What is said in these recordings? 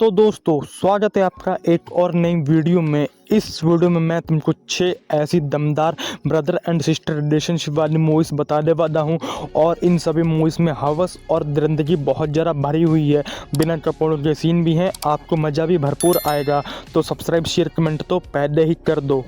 तो दोस्तों स्वागत है आपका एक और नई वीडियो में। इस वीडियो में मैं तुमको 6 ऐसी दमदार ब्रदर एंड सिस्टर रिलेशनशिप वाली मूवीज़ बताने वाला हूं और इन सभी मूवीज़ में हवस और दरिंदगी बहुत ज़्यादा भरी हुई है। बिना कपड़ों के सीन भी हैं, आपको मज़ा भी भरपूर आएगा। तो सब्सक्राइब शेयर कमेंट तो पहले ही कर दो।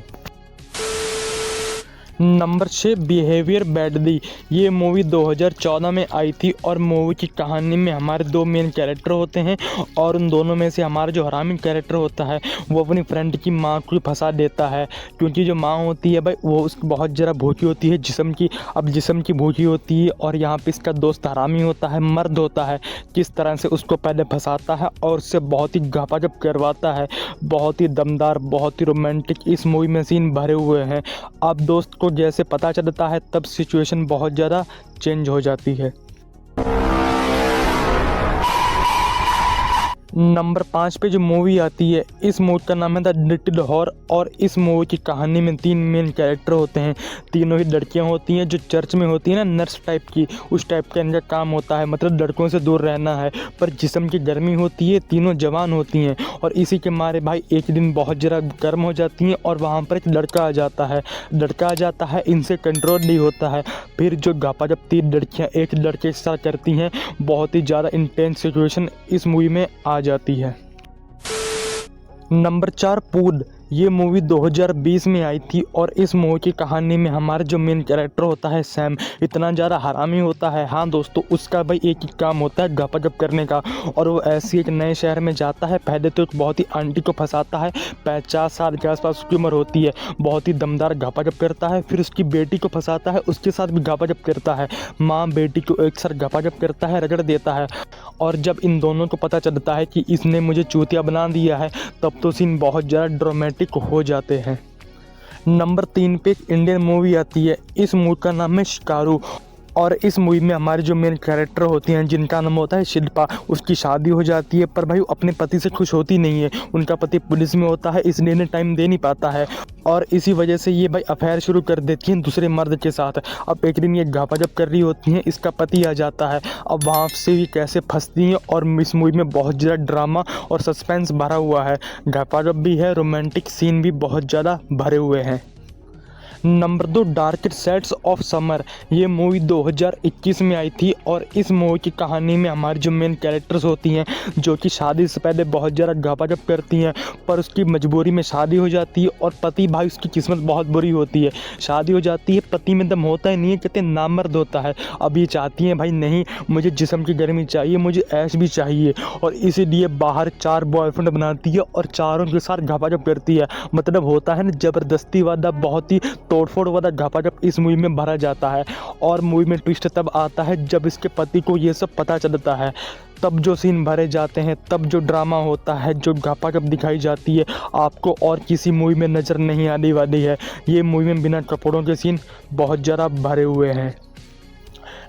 Number 6 behaviour badly. ये मूवी 2014 में आई थी और मूवी की कहानी में हमारे दो मेन कैरेक्टर होते हैं और उन दोनों में से हमारा जो हरामी कैरेक्टर होता है वो अपनी फ्रेंड की माँ को फंसा देता है, क्योंकि जो माँ होती है भाई वो उसकी बहुत ज़रा भूखी होती है जिस्म की। अब जिस्म की भूखी होती है और यहाँ पे इसका दोस्त हरामी होता है, मर्द होता है, किस तरह से उसको पहले फंसाता है और उससे बहुत ही घापाजप करवाता है। बहुत ही दमदार, बहुत ही रोमांटिक इस मूवी में सीन भरे हुए हैं। अब दोस्त को जैसे पता चलता है तब सिचुएशन बहुत ज़्यादा चेंज हो जाती है। नंबर 5 पे जो मूवी आती है, इस मूवी का नाम है द लिटिल हॉर और इस मूवी की कहानी में 3 मेन कैरेक्टर होते हैं। तीनों ही लड़कियां होती हैं जो चर्च में होती हैं ना, नर्स टाइप की, उस टाइप का इनका काम होता है, मतलब लड़कों से दूर रहना है। पर जिस्म की गर्मी होती है, तीनों जवान होती हैं और इसी के मारे भाई एक दिन बहुत ज़रा गर्म हो जाती हैं और वहाँ पर एक लड़का आ जाता है, इनसे कंट्रोल नहीं होता है। फिर जो घापा जब 3 लड़कियाँ एक लड़के के साथ करती हैं, बहुत ही ज़्यादा इंटेंस सिचुएशन इस मूवी में आ जाती है। नंबर 4 पूड। ये मूवी 2020 में आई थी और इस मूवी की कहानी में हमारा जो मेन कैरेक्टर होता है सैम, इतना ज़्यादा हरामी होता है। हाँ दोस्तों, उसका भाई एक ही काम होता है घपाजप करने का और वो ऐसी एक नए शहर में जाता है। पहले तो एक बहुत ही आंटी को फंसाता है, 50 साल के आसपास उसकी उम्र होती है, बहुत ही दमदार घपाजप करता है। फिर उसकी बेटी को फंसाता है, उसके साथ भी घपाजप करता है। माँ बेटी को एक साथ घपाजप करता है, रगड़ देता है। और जब इन दोनों को पता चलता है कि इसने मुझे चूतिया बना दिया है, तब तो सीन बहुत ज़्यादा ड्रामेटिक हो जाते हैं। नंबर 3 पे एक इंडियन मूवी आती है। इस मूवी का नाम है शिकारू और इस मूवी में हमारे जो मेन कैरेक्टर होती हैं जिनका नाम होता है शिल्पा, उसकी शादी हो जाती है पर भाई वो अपने पति से खुश होती नहीं है। उनका पति पुलिस में होता है, इसलिए इन्हें टाइम दे नहीं पाता है और इसी वजह से ये भाई अफेयर शुरू कर देती हैं दूसरे मर्द के साथ। अब एक दिन ये घापाजप कर रही होती हैं, इसका पति आ जाता है। अब वहाँ से ये कैसे फंसती हैं और इस मूवी में बहुत ज़्यादा ड्रामा और सस्पेंस भरा हुआ है। घापाजप भी है, रोमांटिक सीन भी बहुत ज़्यादा भरे हुए हैं। Number 2 darkest sides of summer. ये मूवी 2021 में आई थी और इस मूवी की कहानी में हमारी जो मेन कैरेक्टर्स होती हैं जो कि शादी से पहले बहुत ज़्यादा घापाजप करती हैं, पर उसकी मजबूरी में शादी हो जाती है और पति भाई उसकी किस्मत बहुत बुरी होती है। शादी हो जाती है, पति में दम होता ही नहीं है, कहते नामर्द होता है। अब ये चाहती हैं भाई नहीं, मुझे जिस्म की गर्मी चाहिए, मुझे ऐश भी चाहिए और इसीलिए बाहर 4 बॉयफ्रेंड बनाती है और चारों के साथ घापाजप करती है। मतलब होता है ना ज़बरदस्ती वाला, बहुत ही तोड़फोड़ वाला घापाजप इस मूवी में भरा जाता है। और मूवी में ट्विस्ट तब आता है जब इसके पति को ये सब पता चलता है, तब जो सीन भरे जाते हैं, तब जो ड्रामा होता है, जो घापाजप दिखाई जाती है, आपको और किसी मूवी में नज़र नहीं आने वाली है। ये मूवी में बिना कपड़ों के सीन बहुत ज़्यादा भरे हुए हैं।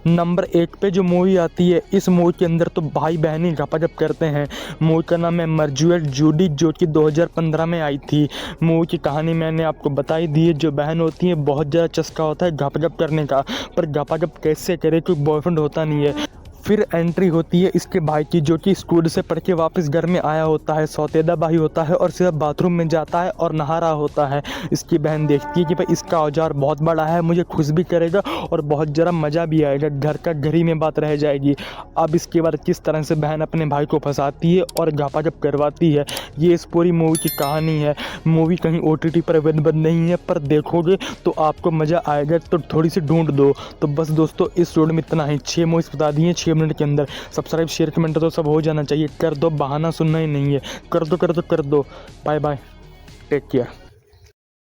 नंबर 1 पे जो मूवी आती है, इस मूवी के अंदर तो भाई बहन ही घपाजप करते हैं। मूवी का नाम है मर्जुएट जूडी, जो कि 2015 में आई थी। मूवी की कहानी मैंने आपको बताई दी है। जो बहन होती है बहुत ज़्यादा चस्का होता है घपाजप करने का, पर घपाजप कैसे करे, कोई बॉयफ्रेंड होता नहीं है। फिर एंट्री होती है इसके भाई की, जो कि स्कूल से पढ़ के वापस घर में आया होता है, सौतेला भाई होता है और सिर्फ बाथरूम में जाता है और नहा रहा होता है। इसकी बहन देखती है कि भाई इसका औजार बहुत बड़ा है, मुझे खुश भी करेगा और बहुत ज़रा मज़ा भी आएगा, घर का घर ही में बात रह जाएगी। अब इसके बाद किस तरह से बहन अपने भाई को फंसाती है और घापाजप करवाती है, ये इस पूरी मूवी की कहानी है। मूवी कहीं OTT पर अवेलेबल नहीं है, पर देखोगे तो आपको मज़ा आएगा, तो थोड़ी सी ढूंढ दो। तो बस दोस्तों इस वीडियो में इतना ही, 6 मूवीज़ बता दी हैं 6 मिनट के अंदर। सब्सक्राइब शेयर कमेंट तो सब हो जाना चाहिए, कर दो, बहाना सुनना ही नहीं है, कर दो। Bye bye, take care.